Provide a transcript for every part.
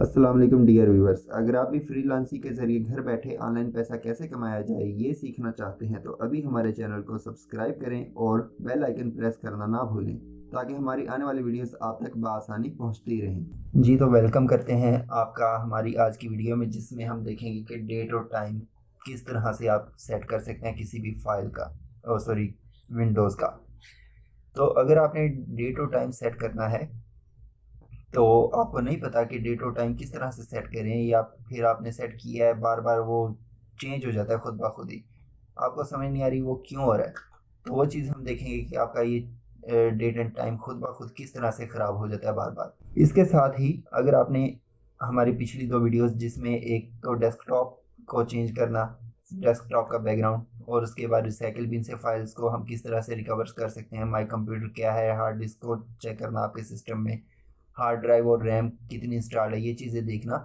अस्सलाम वालेकुम dear viewers. अगर आप भी फ्रीलांसिंग के ज़रिए घर बैठे ऑनलाइन पैसा कैसे कमाया जाए ये सीखना चाहते हैं तो अभी हमारे चैनल को सब्सक्राइब करें और बेल आइकन प्रेस करना ना भूलें ताकि हमारी आने वाली वीडियोस आप तक बआसानी पहुंचती रहें। जी तो वेलकम करते हैं आपका हमारी आज की वीडियो में, जिसमें हम देखेंगे कि डेट और टाइम किस तरह से आप सेट कर सकते हैं किसी भी फाइल का, विंडोज़ का। तो अगर आपने डेट और टाइम सेट करना है तो आपको नहीं पता कि डेट और टाइम किस तरह से सेट करें, या फिर आपने सेट किया है बार बार वो चेंज हो जाता है खुद ब खुद ही, आपको समझ नहीं आ रही वो क्यों हो रहा है। तो वो चीज़ हम देखेंगे कि आपका ये डेट एंड टाइम खुद ब खुद किस तरह से ख़राब हो जाता है बार बार। इसके साथ ही अगर आपने हमारी पिछली दो वीडियोस, जिसमें एक तो डेस्कटॉप को चेंज करना, डेस्कटॉप का बैकग्राउंड, और उसके बाद रिसाइकिल बिन से फाइल्स को हम किस तरह से रिकवर कर सकते हैं, माई कंप्यूटर क्या है, हार्ड डिस्क को चेक करना आपके सिस्टम में, हार्ड ड्राइव और रैम कितनी इंस्टॉल है, ये चीज़ें देखना।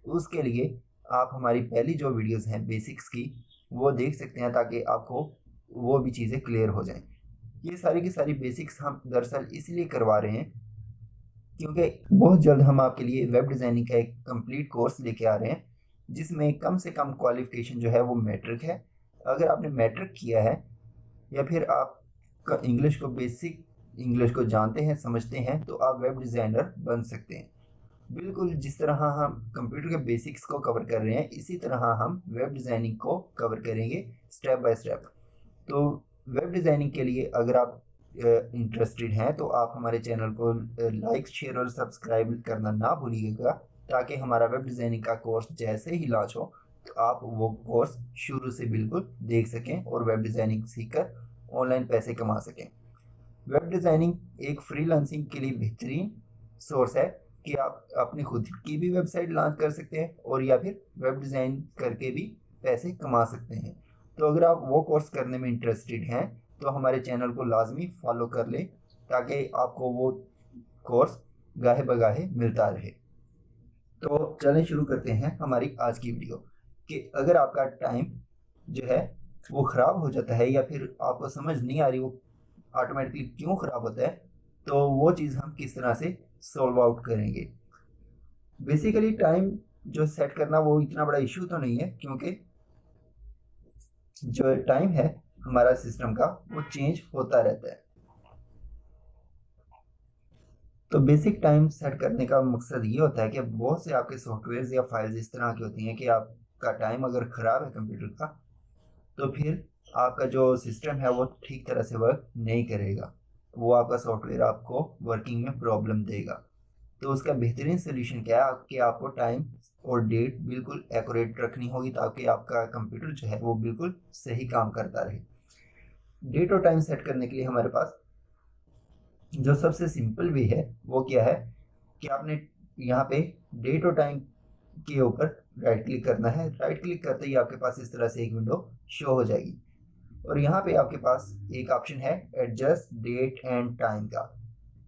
उसके लिए आप हमारी पहली जो वीडियोस हैं बेसिक्स की वो देख सकते हैं ताकि आपको वो भी चीज़ें क्लियर हो जाएं। ये सारी की सारी बेसिक्स हम दरअसल इसलिए करवा रहे हैं क्योंकि बहुत जल्द हम आपके लिए वेब डिज़ाइनिंग का एक कंप्लीट कोर्स लेके आ रहे हैं, जिसमें कम से कम क्वालिफिकेशन जो है वो मैट्रिक है। अगर आपने मैट्रिक किया है या फिर आप इंग्लिश को बेसिक इंग्लिश को जानते हैं समझते हैं तो आप वेब डिज़ाइनर बन सकते हैं। बिल्कुल जिस तरह हम कंप्यूटर के बेसिक्स को कवर कर रहे हैं इसी तरह हम वेब डिज़ाइनिंग को कवर करेंगे स्टेप बाय स्टेप। तो वेब डिज़ाइनिंग के लिए अगर आप इंटरेस्टेड हैं तो आप हमारे चैनल को लाइक शेयर और सब्सक्राइब करना ना भूलिएगा, ताकि हमारा वेब डिज़ाइनिंग का कोर्स जैसे ही लॉन्च हो तो आप वो कोर्स शुरू से बिल्कुल देख सकें और वेब डिज़ाइनिंग सीखकर ऑनलाइन पैसे कमा सकें। वेब डिज़ाइनिंग एक फ्रीलांसिंग के लिए बेहतरीन सोर्स है कि आप अपनी खुद की भी वेबसाइट लॉन्च कर सकते हैं और या फिर वेब डिज़ाइन करके भी पैसे कमा सकते हैं। तो अगर आप वो कोर्स करने में इंटरेस्टेड हैं तो हमारे चैनल को लाजमी फॉलो कर लें ताकि आपको वो कोर्स गाहे बगाहे मिलता रहे। तो चलें शुरू करते हैं हमारी आज की वीडियो कि अगर आपका टाइम जो है वो ख़राब हो जाता है या फिर आपको समझ नहीं आ रही वो ऑटोमेटिकली क्यों ख़राब होता है, तो वो चीज़ हम किस तरह से सॉल्व आउट करेंगे। बेसिकली टाइम जो सेट करना वो इतना बड़ा इशू तो नहीं है, क्योंकि जो टाइम है हमारा सिस्टम का वो चेंज होता रहता है। तो बेसिक टाइम सेट करने का मकसद ये होता है कि बहुत से आपके सॉफ्टवेयर या फाइल्स इस तरह की होती हैं कि आपका टाइम अगर ख़राब है कंप्यूटर का तो फिर आपका जो सिस्टम है वो ठीक तरह से वर्क नहीं करेगा, वो आपका सॉफ्टवेयर आपको वर्किंग में प्रॉब्लम देगा। तो उसका बेहतरीन सोल्यूशन क्या है कि आपको टाइम और डेट बिल्कुल एक्यूरेट रखनी होगी ताकि आपका कंप्यूटर जो है वो बिल्कुल सही काम करता रहे। डेट और टाइम सेट करने के लिए हमारे पास जो सबसे सिंपल वे है वो क्या है कि आपने यहाँ पे डेट और टाइम के ऊपर राइट क्लिक करना है। राइट क्लिक करते ही आपके पास इस तरह से एक विंडो शो हो जाएगी और यहाँ पे आपके पास एक ऑप्शन है एडजस्ट डेट एंड टाइम का।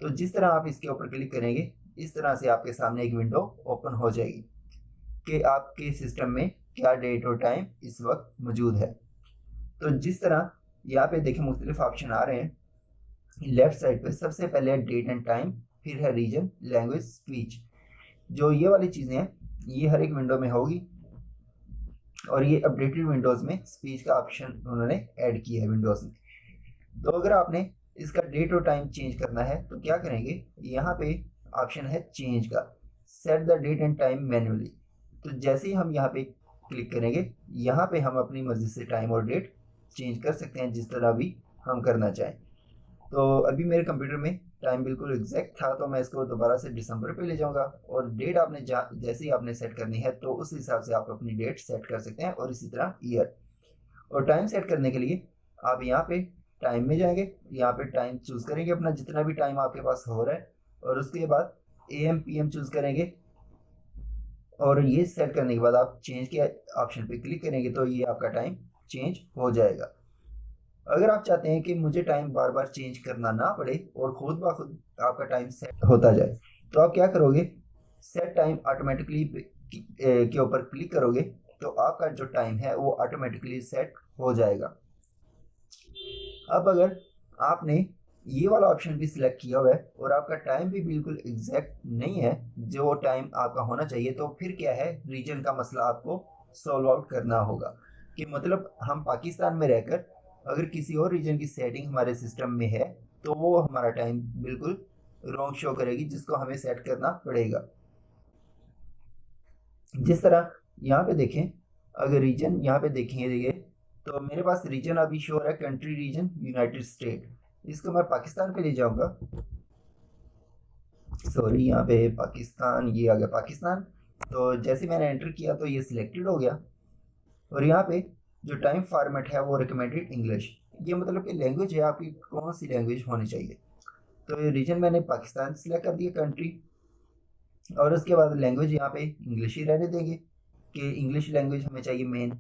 तो जिस तरह आप इसके ऊपर क्लिक करेंगे इस तरह से आपके सामने एक विंडो ओपन हो जाएगी कि आपके सिस्टम में क्या डेट और टाइम इस वक्त मौजूद है। तो जिस तरह यहाँ पे देखें मुख्तलिफ ऑप्शन आ रहे हैं। लेफ्ट साइड पे सबसे पहले है डेट एंड टाइम, फिर है रीजन, लैंग्वेज, स्पीच। जो ये वाली चीज़ें हैं ये हर एक विंडो में होगी और ये अपडेटेड विंडोज़ में स्पीच का ऑप्शन उन्होंने ऐड किया है विंडोज़ में। तो अगर आपने इसका डेट और टाइम चेंज करना है तो क्या करेंगे, यहाँ पे ऑप्शन है चेंज का, set the date and time manually. तो जैसे ही हम यहाँ पे क्लिक करेंगे यहाँ पे हम अपनी मर्ज़ी से टाइम और डेट चेंज कर सकते हैं जिस तरह भी हम करना चाहें। तो अभी मेरे कंप्यूटर में टाइम बिल्कुल एग्जैक्ट था तो मैं इसको दोबारा से दिसंबर पे ले जाऊंगा और डेट आपने जैसे ही आपने सेट करनी है तो उस हिसाब से आप अपनी डेट सेट कर सकते हैं और इसी तरह ईयर। और टाइम सेट करने के लिए आप यहाँ पे टाइम में जाएंगे, यहाँ पे टाइम चूज़ करेंगे अपना जितना भी टाइम आपके पास हो रहा है और उसके बाद AM PM चूज़ करेंगे और ये सेट करने के बाद आप चेंज के ऑप्शन पे क्लिक करेंगे तो ये आपका टाइम चेंज हो जाएगा। अगर आप चाहते हैं कि मुझे टाइम बार बार चेंज करना ना पड़े और खुद ब खुद आपका टाइम सेट होता जाए तो आप क्या करोगे, सेट टाइम ऑटोमेटिकली के ऊपर क्लिक करोगे तो आपका जो टाइम है वो ऑटोमेटिकली सेट हो जाएगा। अब अगर आपने ये वाला ऑप्शन भी सिलेक्ट किया हुआ है और आपका टाइम भी बिल्कुल एग्जैक्ट नहीं है जो टाइम आपका होना चाहिए, तो फिर क्या है, रीजन का मसला आपको सॉल्व आउट करना होगा। कि मतलब हम पाकिस्तान में रहकर अगर किसी और रीजन की सेटिंग हमारे सिस्टम में है तो वो हमारा टाइम बिल्कुल रॉन्ग शो करेगी, जिसको हमें सेट करना पड़ेगा। जिस तरह यहाँ पे देखें, अगर रीजन यहाँ पे देखेंगे तो मेरे पास रीजन अभी शो हो रहा है कंट्री रीजन यूनाइटेड स्टेट। इसको मैं पाकिस्तान पे ले जाऊंगा, सॉरी यहाँ पे पाकिस्तान, ये आ गया पाकिस्तान। तो जैसे मैंने एंटर किया तो ये सिलेक्टेड हो गया और यहाँ पे जो टाइम फॉर्मेट है वो रिकमेंडेड इंग्लिश, ये मतलब कि लैंग्वेज है आपकी कौन सी लैंग्वेज होनी चाहिए। तो ये रीजन मैंने पाकिस्तान सिलेक्ट कर दिया कंट्री, और उसके बाद लैंग्वेज यहाँ पे इंग्लिश ही रहने देंगे कि इंग्लिश लैंग्वेज हमें चाहिए मेन।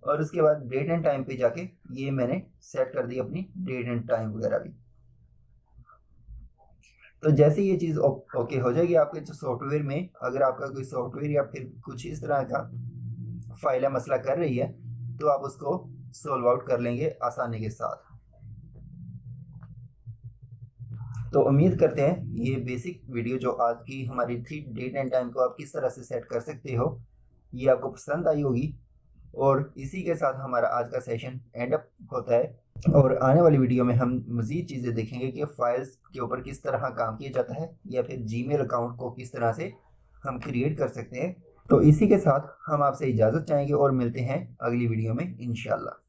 और उसके बाद डेट एंड टाइम पे जाके ये मैंने सेट कर दी अपनी डेट एंड टाइम वगैरह भी। तो जैसे ये चीज़ ओके हो जाएगी आपके जो सॉफ्टवेयर में, अगर आपका कोई सॉफ्टवेयर या फिर कुछ इस तरह का फाइल है मसला कर रही है तो आप उसको सोल्व आउट कर लेंगे आसानी के साथ। तो उम्मीद करते हैं ये बेसिक वीडियो जो आज की हमारी थी, डेट एंड टाइम को आप किस तरह से सेट कर सकते हो, ये आपको पसंद आई होगी। और इसी के साथ हमारा आज का सेशन एंड अप होता है और आने वाली वीडियो में हम मज़ीद चीज़ें देखेंगे कि फाइल्स के ऊपर किस तरह काम किया जाता है या फिर जीमेल अकाउंट को किस तरह से हम क्रिएट कर सकते हैं। तो इसी के साथ हम आपसे इजाज़त चाहेंगे और मिलते हैं अगली वीडियो में इंशाल्लाह।